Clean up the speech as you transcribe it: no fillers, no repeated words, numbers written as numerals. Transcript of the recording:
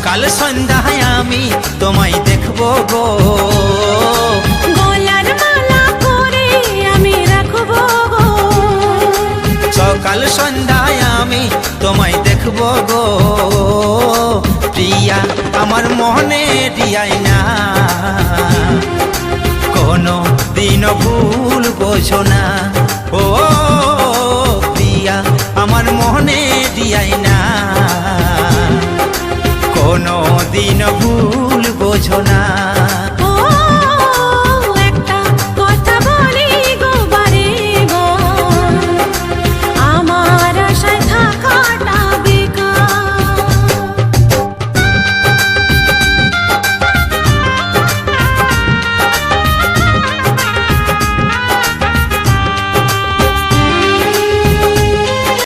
সকাল সন্ধ্যায় আমি তোমায় দেখবো গো, গলার মালা করে আমি রাখবো গো। সকাল সন্ধ্যায় আমি তোমায় দেখবো গো, প্রিয়া আমার মনে দিয়াই না, কোনো দিন ভুল বোঝো না ও